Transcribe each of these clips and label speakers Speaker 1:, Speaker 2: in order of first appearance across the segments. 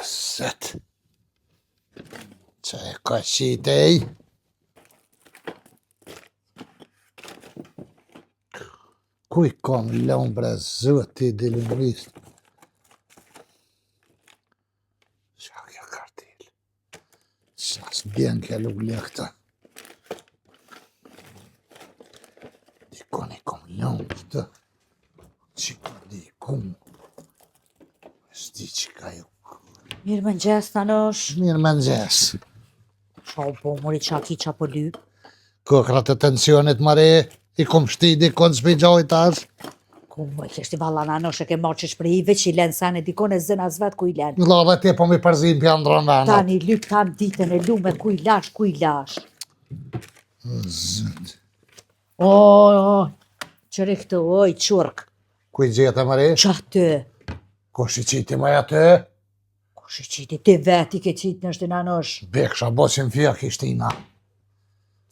Speaker 1: Set. Që e ka qitej? Kuj kam lënë bre zëti dilimrist? Qa kja kartil? Qa s'bjen kja lullë këta? Dikon e kam lënë këtë? Që ka dikon? Shti që ka ju?
Speaker 2: Mirë më ngjes Tanosh.
Speaker 1: Mirë më ngjes.
Speaker 2: Qa u po mori qa ki qa po lyp?
Speaker 1: Kokrat e tensionit mare, i kom shti dikon s'pi gjoj tash.
Speaker 2: Ku më kështë i balla Tanosh e ke marrë që shprejive që i len sane dikon e zën as vet ku i len.
Speaker 1: Në dhe ti po mi përzim pja ndronë vena.
Speaker 2: Tani lyp tan ditën e lume ku i lash, ku i lash.
Speaker 1: Zët.
Speaker 2: O, qëri këtu, oj, qurk.
Speaker 1: Kuj gjete mare?
Speaker 2: Qa ty?
Speaker 1: Ko shi qiti maj atë?
Speaker 2: Ku shi qiti, ti veti ke qitë në shtë Tanosh.
Speaker 1: Beksha bosin fja kishtina.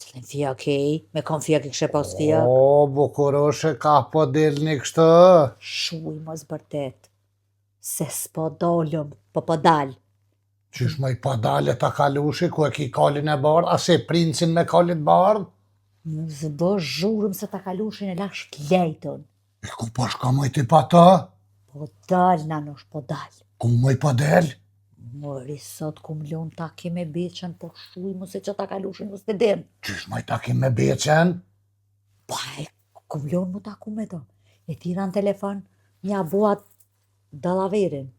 Speaker 2: Cilin fja kej, me kon fja ke kështë pas fja.
Speaker 1: O, bukuroshe ka po del një kështë.
Speaker 2: Shuj mos bërtet. Se s'po dolëm, po dal.
Speaker 1: Qysh më i padale ta kalushi, ku e ki kalin e bardh, a se princin me kalit bardh?
Speaker 2: Zë bë zhurëm se ta kalushin e lash lejton.
Speaker 1: E ku po shka më i ti pa ta?
Speaker 2: Po dal, Tanosh, po dal.
Speaker 1: Ku më i pa del?
Speaker 2: Mori sot ku m'lon taki me beqen, po shuj mu se që ta kalushin mu s'te din.
Speaker 1: Qysh më i takim me beqen?
Speaker 2: Pa e ku m'lon mu taku me to. E tira në telefon, mja buat dalaverin.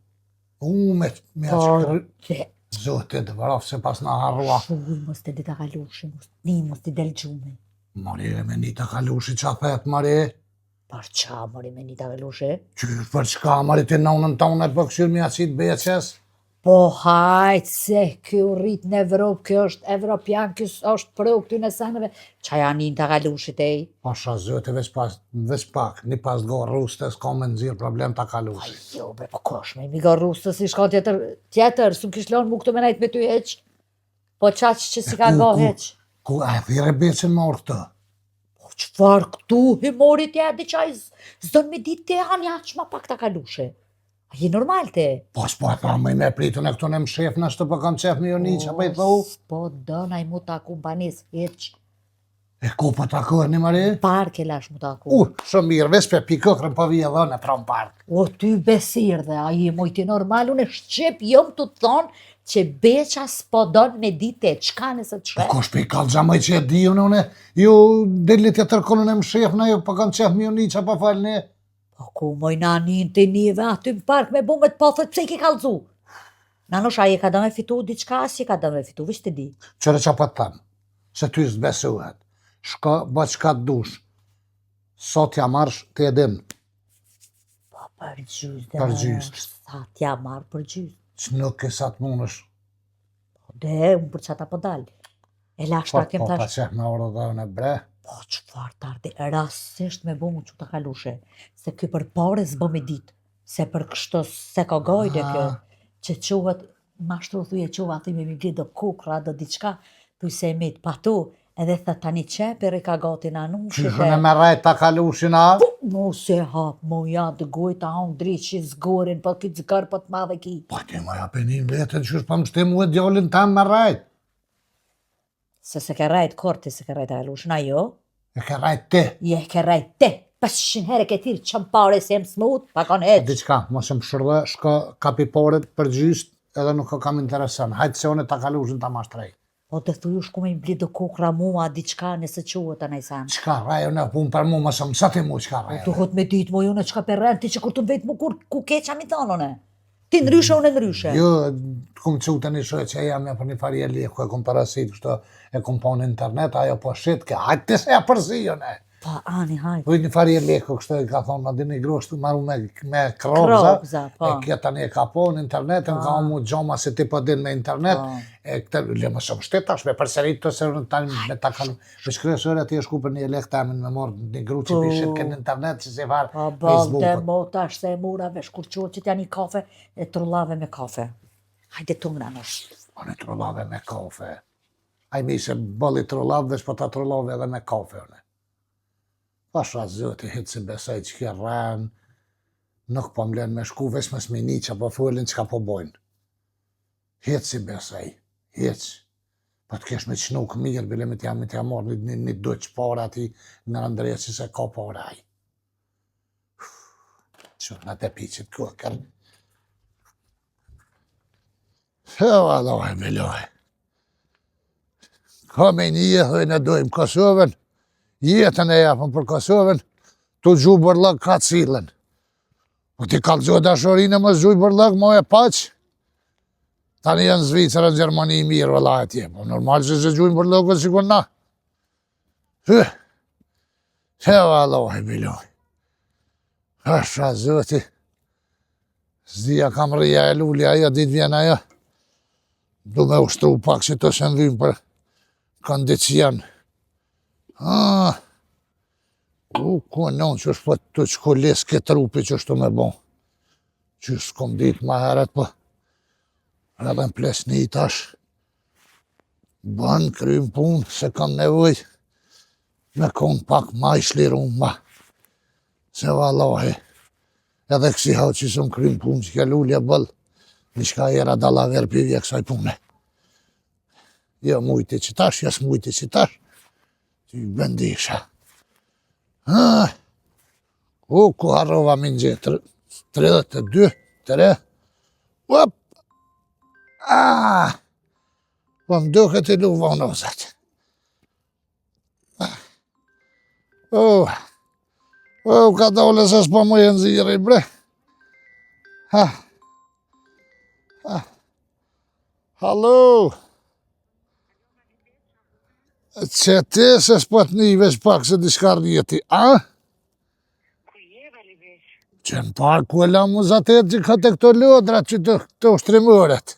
Speaker 1: Me
Speaker 2: Po,
Speaker 1: shkry...
Speaker 2: le,
Speaker 1: Zotit vraf se pas na harrua.
Speaker 2: shuj mu s'te di ta kalushin, mu s'ti del gjume.
Speaker 1: Mari e me një ta kalushi qa thet, Mari?
Speaker 2: Par qa mori me një ta kalushi?
Speaker 1: Qysh për çka, Mari, ti nonën tonë për këshyr mi acit beqes?
Speaker 2: Po hajt se kjo rrit në Evropë, kjo është evropian, kjo është pro këty në sanëve. Qa janë një ta kalushit e i?
Speaker 1: Pasha zëti, veç pak, një pas go ruste, s'ka me nëzirë problem ta kalushi.
Speaker 2: Jo, bre, po kosh me mi ga rusës, si shka tjetër, s'u kish lanë mu këtu me najt me ty heq. Po qaq që si ka ga heq.
Speaker 1: Ku e thire beqen më orë këtë?
Speaker 2: Po qfar këtu himori tja, di qaj zdon me dit te hanë ja qma pak ta kalushe. A je normal te?
Speaker 1: Po s'po e thamë me pritën e këtu në më shef në shtë po kam qef me jo një që po i thau.
Speaker 2: Po dënaj mu taku banis heq.
Speaker 1: E ku po takohet një Mari?
Speaker 2: Park e lash mu taku.
Speaker 1: Shumë mirë, veç për pikëkrën po vije dhe në pram park.
Speaker 2: O ty besir dhe a je mojti normal, unë e shqip jom të thonë që beqa s'po don me dite, qka nëse të
Speaker 1: Po
Speaker 2: shre?
Speaker 1: ko shpi kalë gjamaj që e di unë, ju deli të tërkonën e më shef në ju po kam qef me jo një që po falë një.
Speaker 2: Po ku moj nanin të njëve aty në park me bumet po thët pse i ke kalzu? Tanosh, a je ka do me fitu diçka, si je ka do me fitu, vish të di.
Speaker 1: Qëre që po të thamë, se ty s'besuhet, shka, ba qka të dush, sot ja marsh të edin,
Speaker 2: Po për gjys dhe
Speaker 1: Për gjys.
Speaker 2: sa t'ja marrë për gjys.
Speaker 1: që nuk e sa të munësh,
Speaker 2: Po dhe, unë për qata po dal. E lash
Speaker 1: po
Speaker 2: ta kem
Speaker 1: po pa
Speaker 2: tash.
Speaker 1: qef me orë dhe në bre.
Speaker 2: Po qëfar tardi, rasisht me bu mu që ta kalushe, se kjo për pare s'bë me dit, se për kështu se ka gajde kjo, që quhet, mashtru thuje quva thime mi bli do kukra, do diçka, thuj se e mit pa tu, edhe thë tani qeper i ka gati në anushit
Speaker 1: Qyshën e me rajt ta kalushin a?
Speaker 2: Mo se hap, mo ja të goj ta hong driqi zgorin, po ki zgar po të madhe ki.
Speaker 1: Po ti ma ja penin vetën qysh pa më shtimu e djallin tam me rajt.
Speaker 2: Se ke rajt korti, se ke rajt a kalushin, a jo?
Speaker 1: E ke rajt ti.
Speaker 2: Je ke rajt te, 500 herë ke tirë qëmpare se jem smut, pa kon heq.
Speaker 1: Diçka, mos e më shërdhe, shka kapiparet për gjyst, edhe nuk kam interesan. Hajtë se one ta kalushin ta mashtrej.
Speaker 2: Po të thuju shku me i bli do kokra mua, diçka nëse quhet a najsan.
Speaker 1: Qka rajo në pun për mu, mësë më sa ti mu qka rajo.
Speaker 2: Të hot me dit mo jone qka për rent, ti që kur të vetë mu kur ku keqa mi thanone. Ti ndryshe, unë ndryshe.
Speaker 1: Jo, kum cu të një shoj që jam ja për një farje liku, e kum parasit, kështu e kum po në internet, ajo po shit, ke hajtë të se ja përzi jone.
Speaker 2: Pa, ani, hajt.
Speaker 1: Vujt një farje liku, kështu e ka thonë, ma di një groshtu, maru me krobza,
Speaker 2: Krobza, po.
Speaker 1: e kja tani e ka po në internet, e ka mu gjoma se ti po din me internet, e këtë, le më shumë shtet tash, me përserit të sërë në tani me ta kalu, me shkresore ati e shku për një lek tamin me morë një gru që pishit ke në internet, që se farë
Speaker 2: Pa, bal të
Speaker 1: Facebookut.
Speaker 2: mota është se e murave, shkurqohet që t'ja një kafe, e trullave me kafe. Hajde të ngra nësh.
Speaker 1: Po në trullave me kafe. Aj mi se bëlli trullave dhe shpo ta trullave edhe me kafe. One. Pasha zëti hitë si besaj që kja rren, nuk po mlen me shku, veç me smini që po folin që ka po bojnë. Hec si besaj, hec. Pa të kesh me qnuk mirë, bile me t'ja marrë një doq para ati në Andresi se ka para aj. Që në të piqit kokër. Vallahi billahi. Ka me një dhe ne dojmë Kosovën, jetën e japën për Kosovën, të gju bërlëk ka cilën. Po ti kalëzoj dashorinë më zgjuj bërlëk, ma e paqë. Tani janë Zvicra, në Gjermani mirë, vëlla atje. Po normal që se gjujnë bërlëkët si kun na. Vallahi billahi. Asha zëti. Zdia kam rria e lulli aja, dit vjen aja. Du me ushtru pak që të shëndhym për kondicion. Konon që është po të qkolis këtë trupi që është të me bon. Që s'kom dit ma heret, po edhe në plesni tash. Ban krym pun, se kam nevoj me kon pak ma i shlirun ma. Se vallahi, edhe kësi hau që sëm krym pun që ke lullje bëll, nishka era dalla ver pivje kësaj pune. Jo mujti që tash, jas mujti që tash, që i bëndisha. Ku harrova min gjetë, 32, 3, op! Po më duke të lu vonozat. Ka dole se s'po mu e nëziri, bre. Halo? Që ti se s'po të një veç pak se diçka rjeti, a?
Speaker 3: Ku je, Valivesh?
Speaker 1: Që në parë ku e la muzatet që ka të këto lodrat që të ushtrimëret.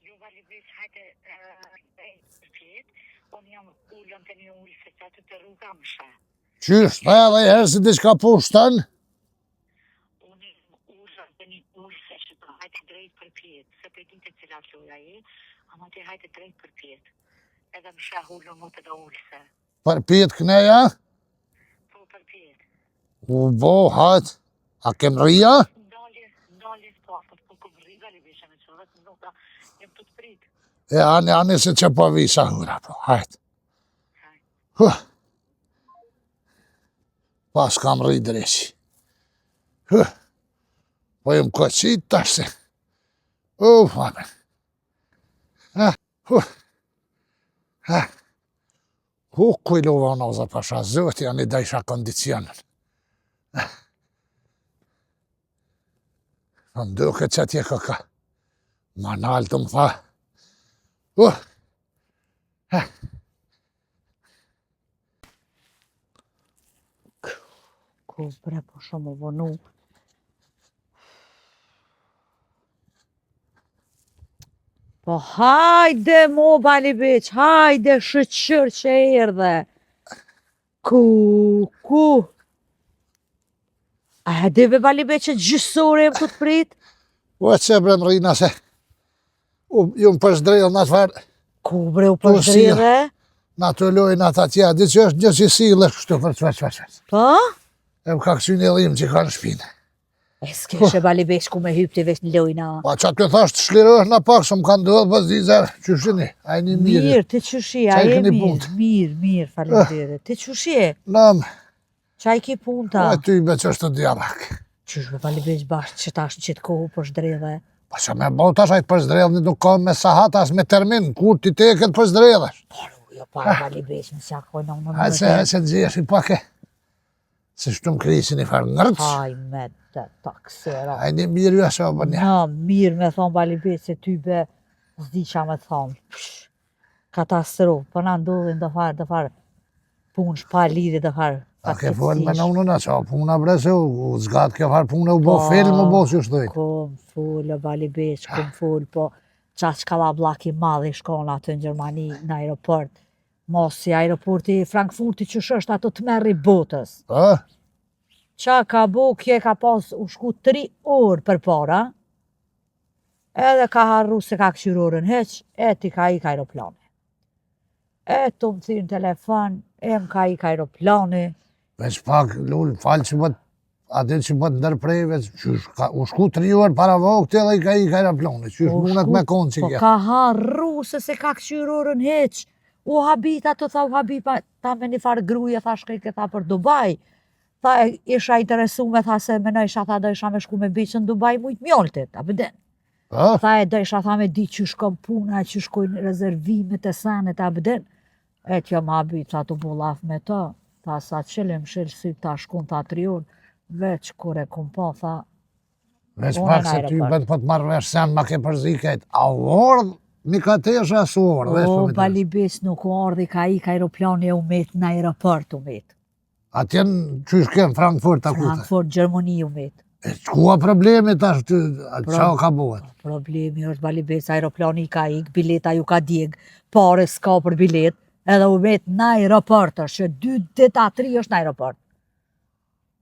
Speaker 3: Jo, Valivesh, hajde përpjet, unë jam ullën të një ullë se që të rruga më shë.
Speaker 1: Qysh, ta edhe herë si diçka po ushtan?
Speaker 3: Unë jam ullën të një ullë se që të hajde drejt përpjet, se për ditë cilat loja je, ama të hajde drejt përpjet. Edhe më shë ullën më të da ullë se.
Speaker 1: Përpjet këneja?
Speaker 3: Po përpjet.
Speaker 1: U bo, hajt. A kem rria?
Speaker 3: Ndalje s'pafët, po këmë rri, Valivesh, me që vetë nuk da, jem të prit.
Speaker 1: Ani se që po visa hura, po, hajt. Pas kam rri dreqi. Po jem koqit tash se. Famen. Kuj lova noza pasha, zëti janë i dajsha kondicionën. Në duke që atje këka. Ma nalë të më tha.
Speaker 2: Ku bre, po shumë u vonu. Po hajde mo Valivesh, hajde shëqër që erdhe. Ku? A dhe be Valivesh që gjysore jem të prit?
Speaker 1: O që bre më rina se. Ju më përshdrejnë në të farë.
Speaker 2: Ku bre u përdrire?
Speaker 1: Në të lojnë atë atja, di që është një që silë kështu për që.
Speaker 2: Po?
Speaker 1: E më ka kësy një dhimë që ka në shpinë.
Speaker 2: E s'keshe Valivesh ku me hypti vesh në lojna.
Speaker 1: Pa që atë thash të shlirosh në pak, së më kanë dohë për zdi zërë, qështini, a e një mirë.
Speaker 2: Mirë, ti qëshi, a e mirë, faleminderit. Ti qëshi e?
Speaker 1: Nam,
Speaker 2: Qa i ki punta?
Speaker 1: a ty me që është të djarak.
Speaker 2: Qysh me Valivesh bashkë që tash në qitë kohë për shdredhe?
Speaker 1: Pa që me bau tash ajtë për zdredhë, nuk ka me sahat as me termin, kur ti teket për zdredhësh.
Speaker 2: Jo pa Valivesh në qakoj në më
Speaker 1: Hajtë se gjeshi pak e, se shtu më krisin i farë nërç.
Speaker 2: Haj me të taksera.
Speaker 1: A e një mirë ju asha për një.
Speaker 2: Na, mirë me thonë Valivesh se ty be zdi qa me thonë. Katastrof, po na ndodhin dë farë, punë shpa lidhi dë farë.
Speaker 1: A ke folë me në unë qa puna bre se u zgatë ke farë punë, u bo film, u bo që shtoj.
Speaker 2: Kom folë Valivesh, kom folë, po qa që ka la blaki madhe shkon atë në Gjermani në aeroport. Mosi aeroporti Frankfurti që është ato të merri botës. Qa ka bo, kje ka pas u shku 3 orë për para, edhe ka harru se ka këshirorën heq, e ti ka ik aeroplani. E të më thirë në telefon, e më ka ik aeroplani.
Speaker 1: Veç pak, lullë, falë që bët atë që bët ndërprejve, u shku 3 orë para vokti edhe i ka aeroplani, qysh mundet me konë që
Speaker 2: Po
Speaker 1: kja.
Speaker 2: ka harru se ka këshyrë orën heq. U habit ato, tha u habit, ta me një farë gruje, tha shkej këta për Dubai. Tha isha interesume, tha se me në isha, tha do isha me shku me biqën Dubai mujtë mjoltit, a bëden. Tha e do isha, tha me di që shkom puna, që shkojnë rezervimet e sanet, a bëden. E kjo ma habit, tha të bolaf me të, tha sa qëllim shilësit, ta shkun, tha 3 orë, veç kure kum po, tha,
Speaker 1: Veç pak se ty bën po të marrë vesh sen ma ke përziket. A ordh, mi ka tesh as ordh.
Speaker 2: O, Balibeq nuk ardhi ka ik aeroplani u met në aeroport u met.
Speaker 1: Atjen qysh kem, Frankfurt akute.
Speaker 2: Frankfurt, Gjermani u met.
Speaker 1: Qkua problemi tash, qa ka buhet?
Speaker 2: Problemi është Balibeq, aeroplani ka ik, bileta ju ka djeg, pare s'ka për bilet, edhe u met në aeroport është, që 2 dita 3 është në aeroport.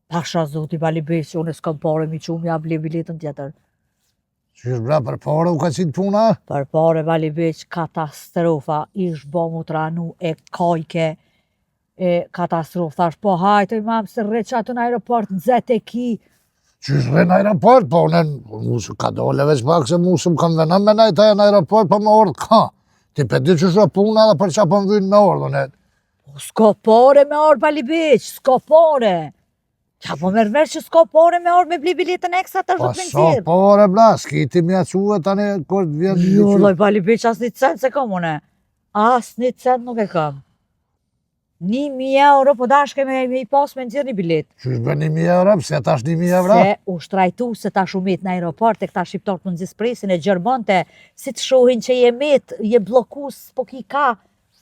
Speaker 2: Pasha zoti Balibeq, unë s'kam pare mi që unë ja ble biletën tjetër.
Speaker 1: Qysh bra, për pare u ka qitë puna?
Speaker 2: Për pare Balibeq, katastrofa, ish bo mu të ranu e kajke, e katastrofa, thash po hajtë imam se rre që atë në aeroport, nëzet e ki.
Speaker 1: Qysh rre në aeroport, po unë musë ka dole veç pak se musë më kam venëm me najta në aeroport, po me ordë ka. Ti pe di qysh rre puna dhe për qa po më vynë me ordë,
Speaker 2: S'ko pare me orë Balibeq, s'ko pare. Qa po mërë vesh që s'ko pare me orë me bli biletën ekstra të
Speaker 1: Po
Speaker 2: zhët me
Speaker 1: so
Speaker 2: nëzirë.
Speaker 1: pare bla, s'ki ti mja quë tani kërë të vjen...
Speaker 2: Jo, loj Balibeq, as një cent se kam une. As një cent nuk e kam. 1.000 euro, po dashke me i pas me nëzirë një bilet.
Speaker 1: Qysh bën 1.000 euro, pse tash 1.000 euro?
Speaker 2: Se u shtrajtu se ta shumit në aeroport e këta shqiptarët më nëzis presin e Gjermante, si të shohin që je met, je blokus, po ki ka,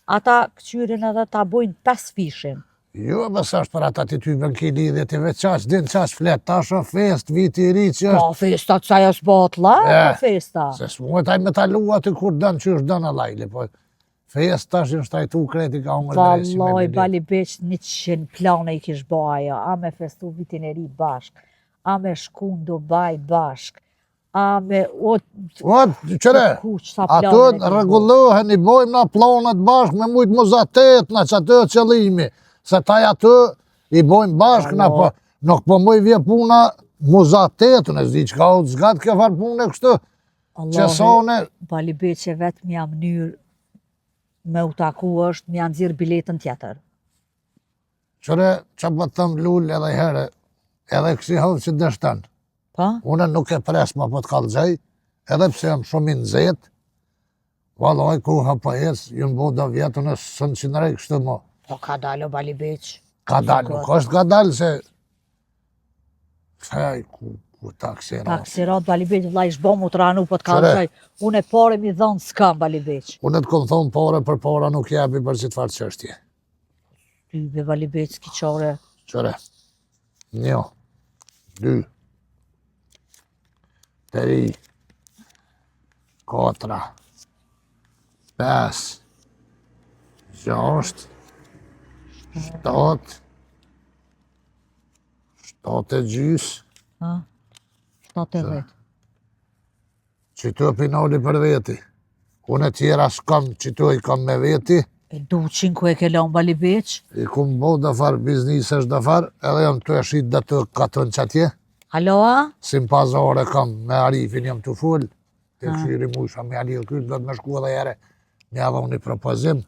Speaker 2: ata këqyrin edhe ta bojnë 5 fishin.
Speaker 1: Jo, bës është për ata ti ty bën ki lidhje, ti veç qaq, din qaq flet, tash o fest, viti i ri që është...
Speaker 2: Po, festa të saja s'bat la, po festa.
Speaker 1: Se s'muhet aj me ta lua ty kur dënë që është dënë lajli, po fest tash në shtajtu kreti ka unë dresi me
Speaker 2: Vallaj,
Speaker 1: bilet.
Speaker 2: Balibeq 100 plane i kish bo ajo, a me festu vitin e ri bashk, a me shku në Dubai bashk, a me...
Speaker 1: O, qëre, ato rregullohen, i bojmë na planet bashk me mujtë muzatet në që atë qëllimi. Se taj atë i bojmë bashkë na po, nuk po muj vje puna muzatetu, në zdi që ka u të zgatë kjo farë punë e kështu, që sone...
Speaker 2: Balibeq e vetë mja mënyrë me u taku është mja nëzirë biletën tjetër.
Speaker 1: Qëre, që po të thëmë lull edhe herë, edhe kësi hodhë që dështën.
Speaker 2: Pa?
Speaker 1: Une nuk e pres ma po të kalëgjej, edhe pse jam shumë i nëzet, valoj koha po ecë, ju në bo do vjetë, unë sënë që nërej kështu mo.
Speaker 2: Po ka dalë o Balibeq.
Speaker 1: Ka dalë, nuk është ka dalë se... Fej, ku taksirat.
Speaker 2: Taksirat Balibeq, vla ish bo mu të ranu po të kalëgjaj. Unë e pare mi dhonë s'kam Balibeq.
Speaker 1: Unë të kom thonë pare për para nuk jebi për që të farë qështje.
Speaker 2: Tybe Balibeq s'ki qore.
Speaker 1: Qëre, 1, 2, 3, 4, 5, 6, 7, 7 e gjys,
Speaker 2: 7-10.
Speaker 1: që tu e pinoli për veti. Unë e tjera s'kam që tu i kam me veti,
Speaker 2: E du 5 e ke lanë Balibeq.
Speaker 1: i kum bo dhe farë biznisesh dhe farë, edhe jam të e shit dhe të katën që atje.
Speaker 2: Aloa?
Speaker 1: Simpazare kam me Arifin jam të full, të këshiri musha me Ali këtë dhe të me shku edhe jere, me adha unë i propozim,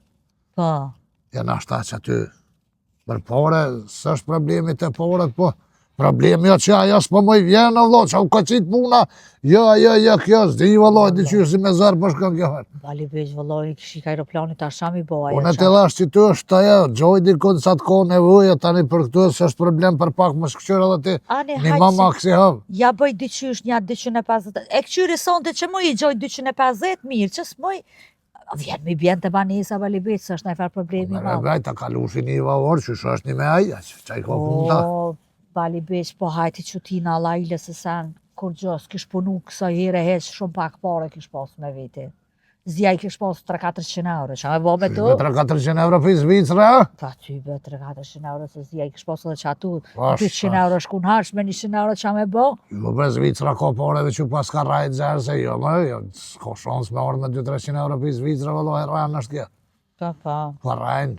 Speaker 2: Po.
Speaker 1: janë ashta që aty për pare, së është problemi të paret, po problemi jo që ajo s'po moj vjenë, vlo, që u ka qitë puna, jo, kjo, s'di vëlloj, di që si me zërë për shkëm kjo herë.
Speaker 2: Balibeq, vëlloj, kishik aeroplanit a shami bo ajo.
Speaker 1: Unë të lash që ty është ajo, gjojdi kënë sa të ko nevoje, tani për këtu, së është problem për pak më shkëshër edhe ti, një mama kësi havë.
Speaker 2: Ja bëj dyqysh një 250, e këqyri sonte që më i gjoj 250 mirë, që s'moj, vjen mi bjen të banisa Balibeq, së është najfar problemi
Speaker 1: Me
Speaker 2: ma.
Speaker 1: rebej, ta kalushi një vavorë, që shë është një me aja, që i ka punda.
Speaker 2: O, Balibeq, po hajti që ti në lajle se sen, kur gjës, kish punu kësa here heq, shumë pak pare kish pas me veti. Zja i kish pas 300-400 euro, që me bo me tu?
Speaker 1: 300-400 euro për Zvicra,
Speaker 2: Ta ty be 300-400 euro, se zja i kish pas edhe që atu,
Speaker 1: Pas,
Speaker 2: 200 euro shkun harsh me 100 euro që me bo?
Speaker 1: Jo për Zvicra ka pareve që pas ka rajt zërë, se jo, s'ka shans me orë me 200-300 euro për Zvicra, vëllohi rajnë është kjo.
Speaker 2: Pa.
Speaker 1: Pa rajnë.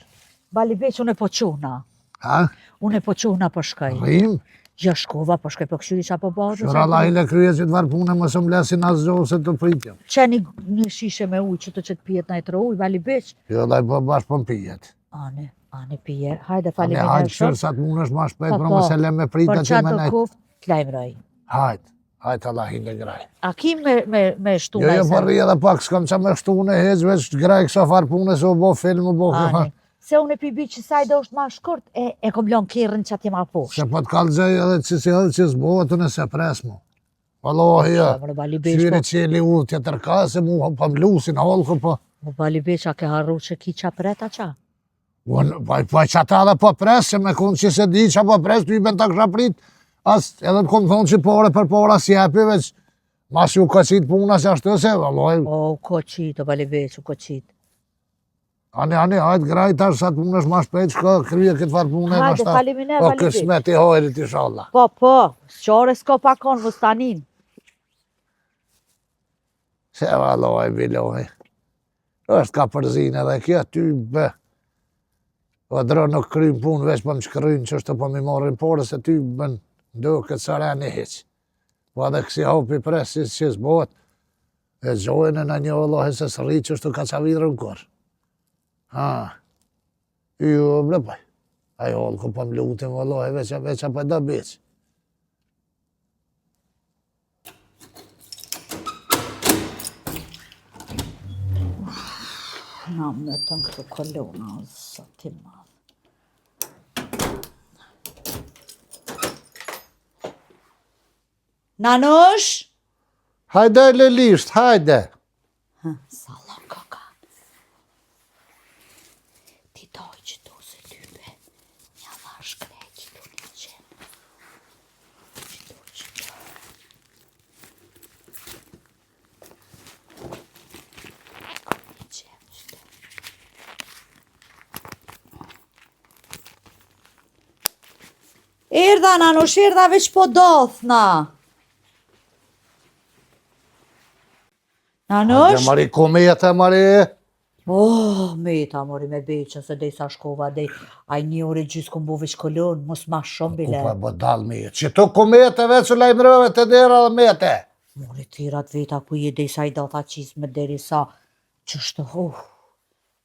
Speaker 2: Balibeq, unë e po quhna.
Speaker 1: Ha?
Speaker 2: Unë e po quhna për shkaj.
Speaker 1: Rrim?
Speaker 2: Ja shkova, po shkoj për këshyri qa po bëhet.
Speaker 1: Shura Allah i le kryet që të varë punë, më së mlesin as gjohë se të pritja.
Speaker 2: Qeni një shishe me ujë që të që të pijet në e tërë ujë, vali beq.
Speaker 1: Jo, dhe i bashkë për pijet.
Speaker 2: Ane pije, hajde
Speaker 1: Ne
Speaker 2: faliminderit
Speaker 1: hajtë qërë sa të mund është ma shpejt, pra më se le me prita
Speaker 2: Për
Speaker 1: që me
Speaker 2: qatë
Speaker 1: nejtë.
Speaker 2: kuft, t'lajmëroj.
Speaker 1: Hajtë Allah i le graj.
Speaker 2: A ki me shtu
Speaker 1: Jo, po rri edhe pak, s'kam qa me shtu në hec, veç graj kësa farë punë, se u bo film, u bo
Speaker 2: Ani, se unë e pibi që sajde është ma shkurt, e kom lon kërën që ati ma poshtë.
Speaker 1: Se po të kalëgjaj edhe që si edhe që s'bohet, unë e se pres mu. Allahi ja, syri qeli u tjetër ka, se mu pa mlusin, halku po.
Speaker 2: Më bali beqa ke harru që ki qa preta qa?
Speaker 1: Po që ata edhe po pres, se me konë që se di që po pres, ty ben të kësha prit, as edhe të kom thonë që pare për pare s'jepi, veç mas ju koqit puna se ashtu se, Allahi.
Speaker 2: O, koqit, o bali beq, u koqit.
Speaker 1: Ani, hajtë graj tash sa të punë është ma shpejt, shka krye këtë farë punë.
Speaker 2: Hajde, faliminderit,
Speaker 1: O,
Speaker 2: bali beq.
Speaker 1: kësmet i hojrit, inshallah.
Speaker 2: Po, qore s'ko pakon, vëstanin.
Speaker 1: Se valoj, biloj. është ka përzin edhe kjo, ty bë. O dro nuk krymë punë, veç po më shkrynë që është po mi marrin pore, se ty bën do këtë sara një heq. Po edhe kësi hopi presis që s'bot, e gjojnë në një Allahi se s'rri që është ka qavirën kër. Jo, blëpaj. Ajo, ku po më lutim, Allahi, veç apo da beq.
Speaker 2: Na më të në këtë kolona, sa ti madhë. Nanush?
Speaker 1: Hajde, Lelisht, hajde.
Speaker 2: Salam kaka. Ti doj që tu se lype, një vash krejt që tu një qenë. Që tu që tu. Një qenë që tu. Erdha, Nanush, erdha veç po dothna. Nanush?
Speaker 1: Hajde, Mari, ku me jetë, Mari?
Speaker 2: Oh, meta mori me beqën se dej sa shkova, dej aj një ore gjysë kom bu veç kolon, mos ma shumë bile.
Speaker 1: Ku pa bo dal me jetë, që tu ku me jetë veç u lajmërove të dera dhe me jetë.
Speaker 2: Mori tirat veta ku je dej sa i data qizme deri sa qështë,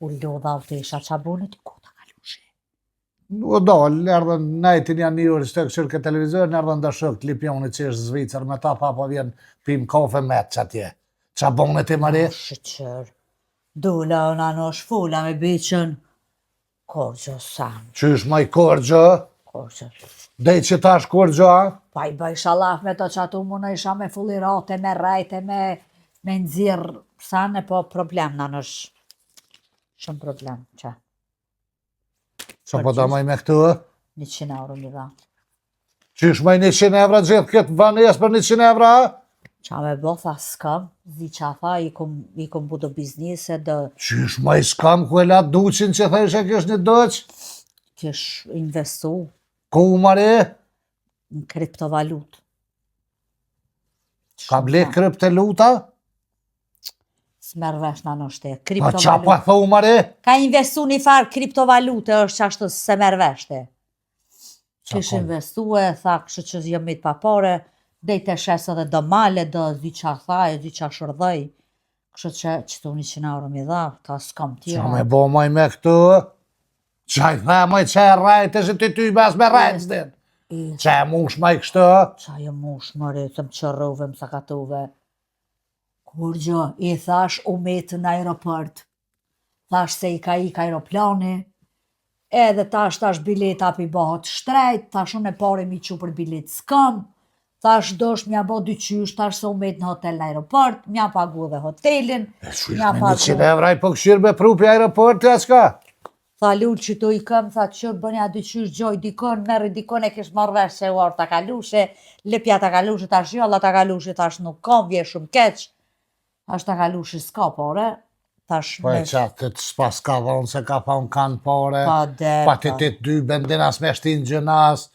Speaker 2: u lodha u tesha qa bone ti ku ta kalushe.
Speaker 1: U dal, erdhen najtin janë një orë, stë këshirë këtë televizor, erdhen da shok, klipjoni që është Zvicër, me ta papa vjen pim kafe met që atje. Qa bone ti, Mari?
Speaker 2: Shqyqër, dola o Nanush, fola me beqën. Korgjo san,
Speaker 1: Qysh maj korgjo?
Speaker 2: korgjo.
Speaker 1: Dej që tash korgjo, a?
Speaker 2: Pa i bëj shalaf me të qatu muna isha me fullirate, me rajte, me nëzirë, sane po problem Nanush. Shumë problem, që?
Speaker 1: Qa po da maj me këtu?
Speaker 2: 100 euro mi dha.
Speaker 1: Qysh maj 100 evra gjithë këtë vanes për 100 evra?
Speaker 2: Qa me bo, tha s'kam, zi qa tha, i kom bu do biznise, do
Speaker 1: Qysh maj s'kam ku e la duqin që thejsh e kësh një doq?
Speaker 2: kesh investu
Speaker 1: Ku, Mari?
Speaker 2: në kriptovalut.
Speaker 1: Ka ble kryptovaluta?
Speaker 2: S'mer vesh Nanush te,
Speaker 1: Pa qa pa
Speaker 2: kriptovalut.
Speaker 1: thu, Mari?
Speaker 2: Ka investu një farë kriptovalute, është qashtë se mer vesh te. Kesh investu e, tha kështë që jam me të papare, dej të shesë edhe do male, do zi qa thaj, zi qa shërdhej. Kështë që të 100 euro mi dha, ta s'kam
Speaker 1: Qa
Speaker 2: tjera.
Speaker 1: me bo maj me këtu? Qa i tha maj që e rajt e që ty bas me rajt zdin? Qa e mush maj kështu?
Speaker 2: Qa jo mush mëre, të më qërrove, më sakatove. Kur gjo, i thash u metë në aeroport. Thash se i ka aeroplani, edhe tash bileta pi bëhot shtrejt, tash unë e pare mi që për bilet s'kam, tash dosh mja bo dy qysh, tash se u metë në hotel në aeroport, mja pagu dhe hotelin, mja
Speaker 1: Me
Speaker 2: pagu.
Speaker 1: 100 evra i po këshirë me prupi aeroporti a qka?
Speaker 2: Tha lull që tu i këm, tha qërë bënja dy qysh gjoj dikon, merri dikon e kish marrë vesh se u arë ta kalushe, lepja ta kalushe, tash jo, alla ta kalushe, tash nuk kam, vje shumë keq, tash ta kalushe s'ka pare, tash
Speaker 1: Po e qatë të s'pas ka dhonë se ka thonë kanë pare,
Speaker 2: Pa de,
Speaker 1: pa të të dy bendinas me shtin gjënas.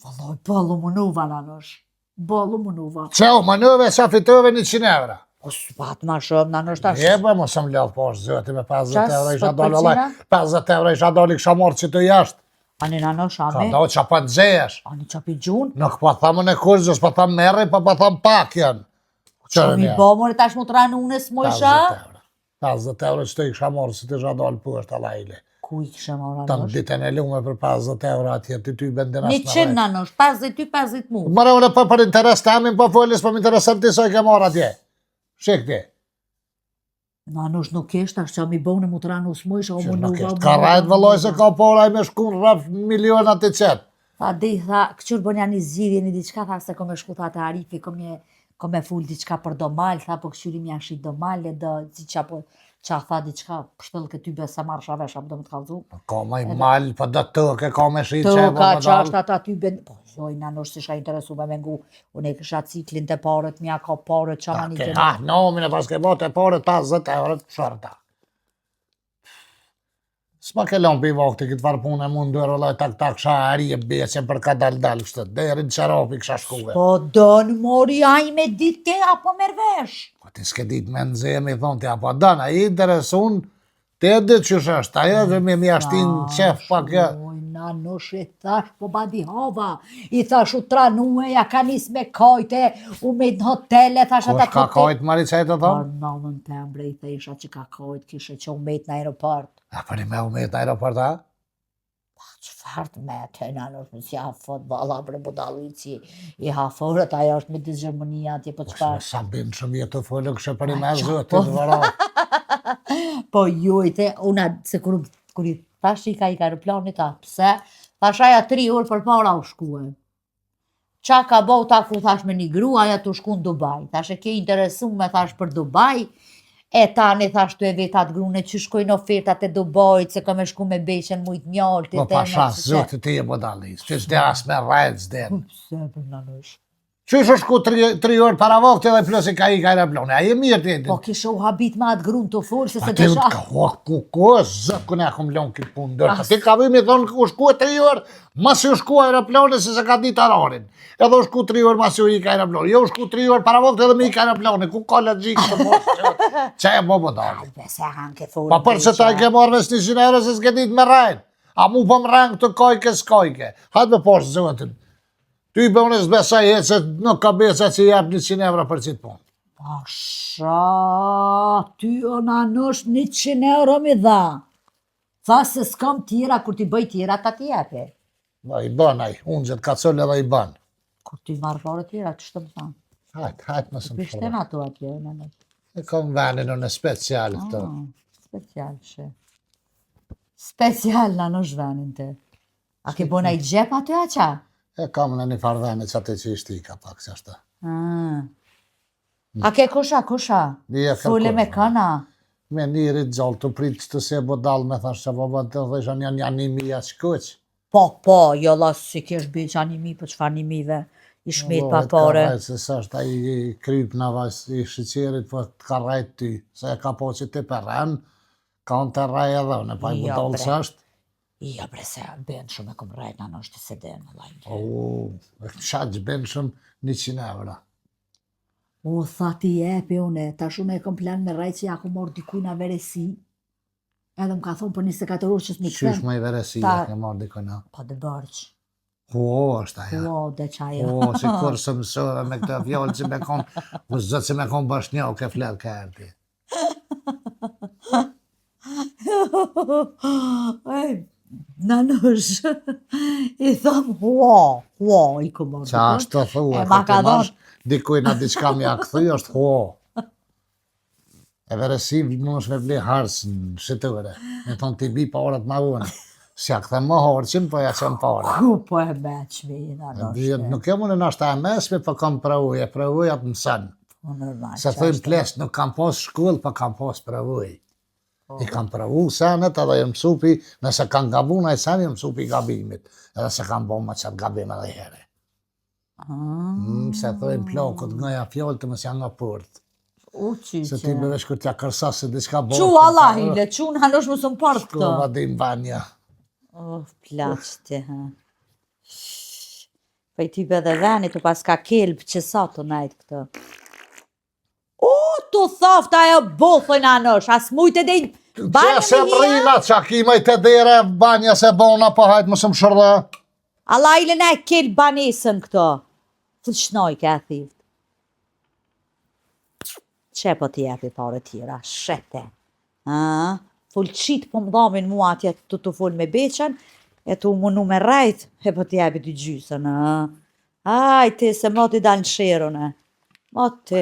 Speaker 2: Valloj, bëllu më nuva, Nanush. Bëllu më nuva.
Speaker 1: Qeo, më nëve qa fitove 100 evra.
Speaker 2: O s'pat ma shumë, Nanush, tash.
Speaker 1: Je bë, mos më lodh poshtë zëti me 50
Speaker 2: Qas,
Speaker 1: evra isha
Speaker 2: po
Speaker 1: doli,
Speaker 2: të
Speaker 1: vallaj, 50 evra isha doli kësha morë që të jashtë.
Speaker 2: Ani nanosh,
Speaker 1: Ka
Speaker 2: ami?
Speaker 1: do që pa të gjesh.
Speaker 2: Ani qa pi gjun?
Speaker 1: Nuk pa thamë në kurzës, pa thamë merri, pa thamë pak janë.
Speaker 2: Qa mi bo, more tash mu të ranë unë s'mojsha?
Speaker 1: 50 euro që të i kësha morë, si të zhadon për është alajle.
Speaker 2: Ku i kështë marrë
Speaker 1: Ta në
Speaker 2: nanosh?
Speaker 1: ditën e lume për 50 euro atje, ty i bendin asë
Speaker 2: 100 nanosh, 50 ty, 50 mu.
Speaker 1: Mare unë për interes të amin, po folis, për më interesën ti sa i ke marrë atje. Shik ti.
Speaker 2: Nanosh nuk eshtë, tash qa mi bo në mu të ranë s'mojsha, o mu
Speaker 1: Nuk
Speaker 2: nuk
Speaker 1: është. Ka rajt vëlloj se ka poraj me shkun rraf milionat e qetë.
Speaker 2: Tha di, tha, këqër bën janë një zgjidhje, një diçka, tha se kom e shku, tha të Arifi, kom e full diçka për do mal, tha po këshyrim janë shit do mal, e do, si qa po, qa tha diçka, pështëll këty besa marrë shavesh, apo do më të kalzu.
Speaker 1: Ka ma i mal, po do të ke ka me shit
Speaker 2: Të
Speaker 1: që e
Speaker 2: ka
Speaker 1: po
Speaker 2: qa është ata ty ben, po joj, nanosh s'isha interesu me mengu, unë e kësha ciklin të parët, mja ka parët, qa ma një
Speaker 1: ke
Speaker 2: të
Speaker 1: ha, nomin e pas ke bote parët 50 euro të shërta. S'ma ke lon për i vakti këtë farë punë e mund duher vëllaj tak sha ari e beqe për ka dal kështë, deri në qarapi kësha shkuve.
Speaker 2: Po do në mori aj me dit ke, apo mervesh?
Speaker 1: Po ti s'ke dit me nëzhe me thonë ti apo dan, a i interesun, te e dit që shështë, ajo dhe me mjashtin qef pak ja.
Speaker 2: Oj, nanosh e thash, po badi hava, i thash u tranue, ja ka nis me kajte, u me në hotele, thash ata
Speaker 1: Kush ka kajt mari qaj të thonë?
Speaker 2: Por nëllën të mbre i thesha që ka kajt, kishe që u met në aeroport.
Speaker 1: A për i me umet në aeroport, a?
Speaker 2: Qëfar të me të nanosh, më si hafot, bala bre budalici, i haforët, ajo është me disë Gjermania, atje po qëfar.
Speaker 1: Sa binë shumë jetë të folë, kështë për i me zëtë të vëra.
Speaker 2: Po jujte, una, se kur i thash i ka aeroplanit, ta, pse? Thash aja 3 orë për para u shkue. Qa ka bo ta kur thash me një gru, aja të shku në Dubai. Thash e ke interesu me thash për Dubai, e tani thash të e vetat grune që shkojnë ofertat e Dubajt, se ka me shku me beqen mujt njalt.
Speaker 1: Po pasha zëtë ti e modalis, që s'de as me rajt s'den.
Speaker 2: Pse për nanosh?
Speaker 1: Që ishë shku 3 orë para vakti dhe plus i ka i aeroplane, a je mirë ti?
Speaker 2: Po kishe u habit ma atë grun të forë, se se
Speaker 1: Ti
Speaker 2: desha.
Speaker 1: ku zëtë këne e kom lonë këtë punë dërë. Ti ka vimi thonë u shku 3 orë, mas u shku aeroplane se se ka ditë ararin. Edhe u shku 3 orë mas u i ka aeroplane. Jo u shku 3 orë para vakti edhe me i ka aeroplane. Ku ka logikë të mos që e bo dali.
Speaker 2: Bese hanke forë.
Speaker 1: Pa për që ta i ke marrë me 100 euro se s'ke ditë me rajnë. A mu po më rangë të kajke s'kajke. Hajtë me poshtë zëtën. Ty i bënë s'besaj e që nuk ka beca që jep 100 euro për qitë punë.
Speaker 2: Pasha, ty o nanosh 100 euro mi dha. Tha se s'kam tjera, kur ti bëj tjera ta t'jepe.
Speaker 1: Ba i bën aj, unë gjithë ka cëllë edhe i bën.
Speaker 2: Kur ti marrë pare tjera, që shtë më thanë?
Speaker 1: Hajtë më së më
Speaker 2: Prishten ato atje, nanosh.
Speaker 1: E kom venin në special këto.
Speaker 2: Special shë. Special nanosh venin të. A ke bona i gjep aty a qa?
Speaker 1: E kam në një farë venit që atë që ishti ka pak që ashtë.
Speaker 2: A ke kusha?
Speaker 1: Nije
Speaker 2: Fule me kana.
Speaker 1: Me njërit gjallë të pritë që të se bodal me thash që bëbën të dhe janë 1.000 që këq.
Speaker 2: Po, jo la si kesh bëj që 1.000, po qëfar 1.000-ve? I shmet pa pare.
Speaker 1: Ka rajtë se së është a i kryp në vajzë i shqerit, po të ka rajtë ty. Se e ka po që ti për rënë, ka unë të rajë edhe, në pa i bodal që është.
Speaker 2: Ja bre se bënë shumë e kom rajt në nështë të seden në lajnë.
Speaker 1: Qatë bënë shumë 100 euro.
Speaker 2: O, tha ti jepi une, ta shumë e kom plan me rajt që ja ku morë dikujna veresi. Edhe më ka thonë për 24 orë që s'mi këtën.
Speaker 1: Qysh më i veresi e ke marrë dikujna?
Speaker 2: Pa dë bërq.
Speaker 1: është aja.
Speaker 2: Dhe qaja.
Speaker 1: Si kur së mësove me këtë fjallë që me konë, u zëtë që me konë bashkë një, o ke fletë ka erti.
Speaker 2: Nanosh, i thëmë hua, i këmërë.
Speaker 1: Qa është të thua,
Speaker 2: ma ka
Speaker 1: marsh, dikuj në diçka mja këthy, është hua. E veresi më është me ble harsë në shqitëre, me thonë t'i bi parat ma unë. Si a këthe më harqin, po ja qënë parat.
Speaker 2: Ku po e meqmi, nanosh.
Speaker 1: Nuk e më në nashta e mesme, po kam pravuj, e pravuj atë mësën. Se thëjmë plesht, nuk kam pas shkull, po kam pas pravuj. I kam pravu senet edhe jë mësupi, nëse kanë gabu në e sen, jë mësupi gabimit. Edhe se kanë bo më qatë gabim edhe here. Se thëjmë plakët nga fjallë të mësë janë nga përt. Se ti bevesh kur t'ja kërsasë diçka bërë.
Speaker 2: Qu Allahile, qu në hanosh më së më partë këto.
Speaker 1: Shko vadim banja.
Speaker 2: Plaqti, ha. Po i ty bedhe veni të pas ka kelb që sa të najtë këto. Tu thafta e bothën anosh, as mujtë edhe Banja
Speaker 1: Se
Speaker 2: me hija?
Speaker 1: mrina qa kima i të dhere, banja se bona, pa hajtë më së më shërda.
Speaker 2: Allah i lëna e kel banesën këto. Të shnoj ka thivt. Që po t'i jepi pare tjera, shete. Fulqit po më dhamin mua atje të full me beqen, e tu munu me rajt, e po t'i jepi t'i gjysën, Ajte, se mo t'i dalë në shirën, Mo ti...